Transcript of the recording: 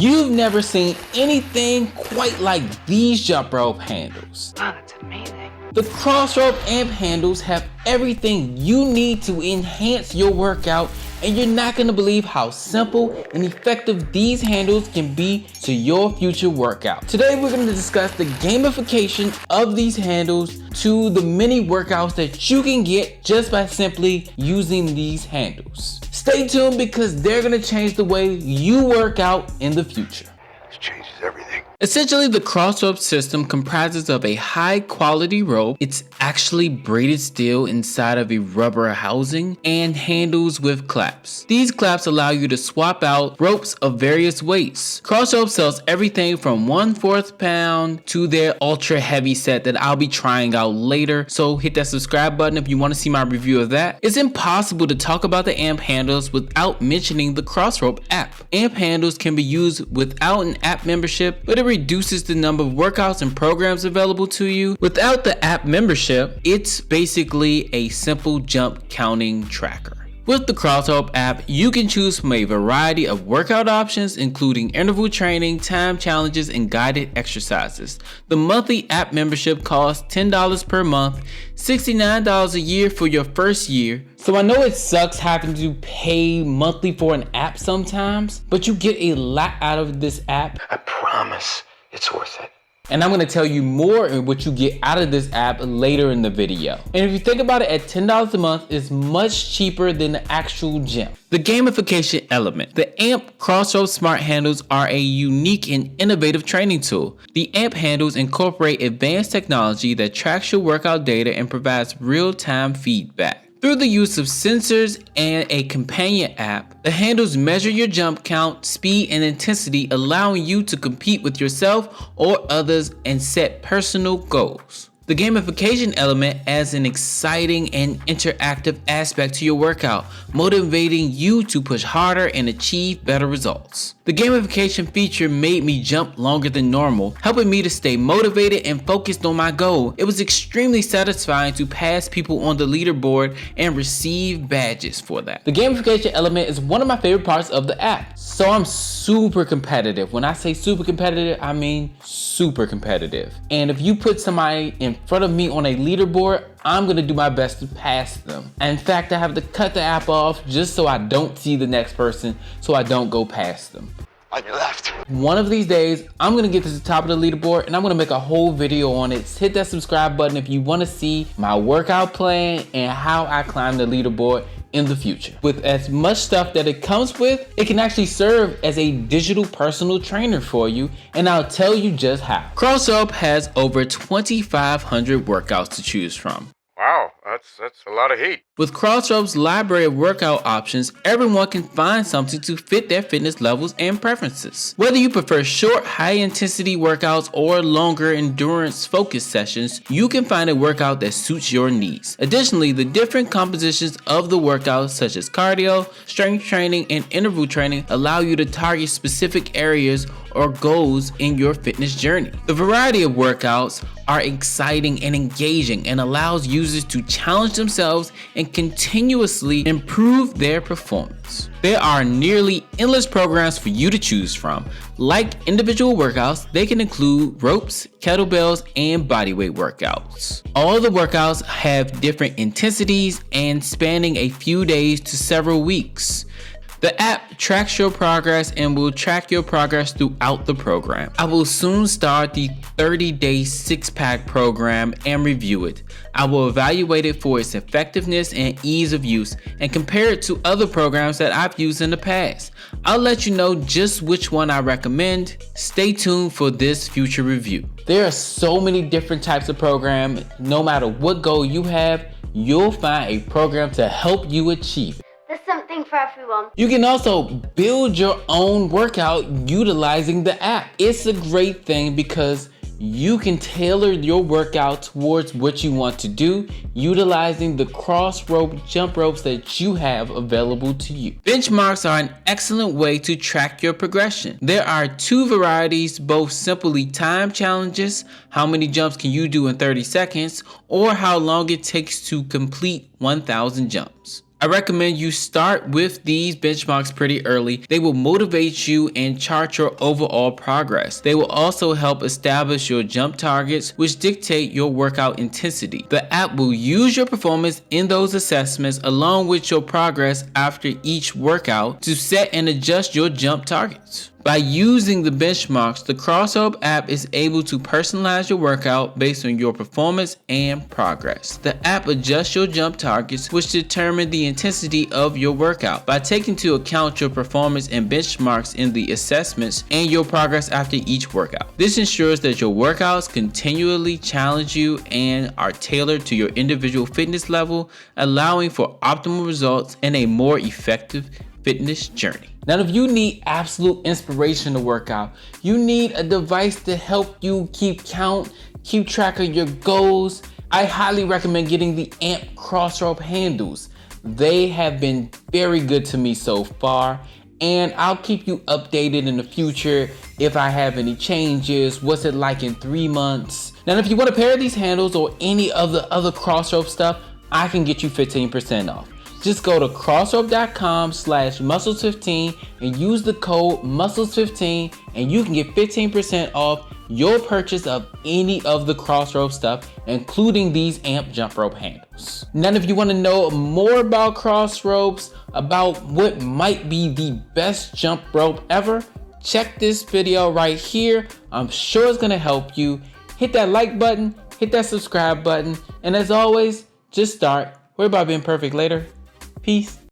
You've never seen anything quite like these jump rope handles. Wow, that's amazing. The Crossrope Amp Handles have everything you need to enhance your workout, and you're not gonna believe how simple and effective these handles can be to your future workout. Today we're gonna discuss the gamification of these handles to the mini workouts that you can get just by simply using these handles. Stay tuned because they're gonna change the way you work out in the future. This changes everything. Essentially, the Crossrope system comprises of a high quality rope. It's actually braided steel inside of a rubber housing and handles with claps. These claps allow you to swap out ropes of various weights. Crossrope sells everything from 1/4 pound to their ultra heavy set that I'll be trying out later, so hit that subscribe button if you want to see my review of that. It's impossible to talk about the Amp Handles without mentioning the Crossrope app. Amp Handles can be used without an app membership, but it reduces the number of workouts and programs available to you. Without the app membership, it's basically a simple jump counting tracker. With the Crossrope app, you can choose from a variety of workout options, including interval training, time challenges, and guided exercises. The monthly app membership costs $10 per month, $69 a year for your first year. So I know it sucks having to pay monthly for an app sometimes, but you get a lot out of this app. I promise it's worth it. And I'm going to tell you more of what you get out of this app later in the video. And if you think about it, at $10 a month is much cheaper than the actual gym. The gamification element. The Amp Crossrope Smart Handles are a unique and innovative training tool. The Amp Handles incorporate advanced technology that tracks your workout data and provides real-time feedback. Through the use of sensors and a companion app, the handles measure your jump count, speed, and intensity, allowing you to compete with yourself or others and set personal goals. The gamification element adds an exciting and interactive aspect to your workout, motivating you to push harder and achieve better results. The gamification feature made me jump longer than normal, helping me to stay motivated and focused on my goal. It was extremely satisfying to pass people on the leaderboard and receive badges for that. The gamification element is one of my favorite parts of the app. So I'm super competitive. When I say super competitive, I mean super competitive. And if you put somebody in front of me on a leaderboard, I'm gonna do my best to pass them. In fact, I have to cut the app off just so I don't see the next person, so I don't go past them. On your left. One of these days, I'm gonna get to the top of the leaderboard and I'm gonna make a whole video on it. Hit that subscribe button if you wanna see my workout plan and how I climb the leaderboard in the future. With as much stuff that it comes with, it can actually serve as a digital personal trainer for you, and I'll tell you just how. Crossrope has over 2,500 workouts to choose from. Wow, that's a lot of heat. With Crossrope's library of workout options, everyone can find something to fit their fitness levels and preferences. Whether you prefer short, high-intensity workouts or longer endurance-focused sessions, you can find a workout that suits your needs. Additionally, the different compositions of the workouts, such as cardio, strength training, and interval training, allow you to target specific areas or goals in your fitness journey. The variety of workouts are exciting and engaging and allows users to challenge themselves and continuously improve their performance. There are nearly endless programs for you to choose from. Like individual workouts, they can include ropes, kettlebells, and bodyweight workouts. All the workouts have different intensities and spanning a few days to several weeks. The app tracks your progress and will track your progress throughout the program. I will soon start the 30-day six-pack program and review it. I will evaluate it for its effectiveness and ease of use and compare it to other programs that I've used in the past. I'll let you know just which one I recommend. Stay tuned for this future review. There are so many different types of programs. No matter what goal you have, you'll find a program to help you achieve it. There's something for everyone. You can also build your own workout utilizing the app. It's a great thing because you can tailor your workout towards what you want to do, utilizing the Crossrope jump ropes that you have available to you. Benchmarks are an excellent way to track your progression. There are two varieties, both simply time challenges, how many jumps can you do in 30 seconds, or how long it takes to complete 1,000 jumps. I recommend you start with these benchmarks pretty early. They will motivate you and chart your overall progress. They will also help establish your jump targets, which dictate your workout intensity. The app will use your performance in those assessments along with your progress after each workout to set and adjust your jump targets. By using the benchmarks, the Crossrope app is able to personalize your workout based on your performance and progress. The app adjusts your jump targets, which determine the intensity of your workout. By taking into account your performance and benchmarks in the assessments and your progress after each workout. This ensures that your workouts continually challenge you and are tailored to your individual fitness level, allowing for optimal results and a more effective fitness journey. Now, if you need absolute inspiration to work out, you need a device to help you keep count, keep track of your goals, I highly recommend getting the Amp Crossrope Handles. They have been very good to me so far, and I'll keep you updated in the future if I have any changes, what's it like in 3 months. Now, if you want a pair of these handles or any of the other Crossrope stuff, I can get you 15% off. Just go to crossrope.com/muscles15 and use the code muscles15 and you can get 15% off your purchase of any of the Crossrope stuff, including these Amp jump rope handles. Now, if you want to know more about Crossropes, about what might be the best jump rope ever, check this video right here. I'm sure it's going to help you. Hit that like button, hit that subscribe button, and as always, just start. Worry about being perfect later. Peace.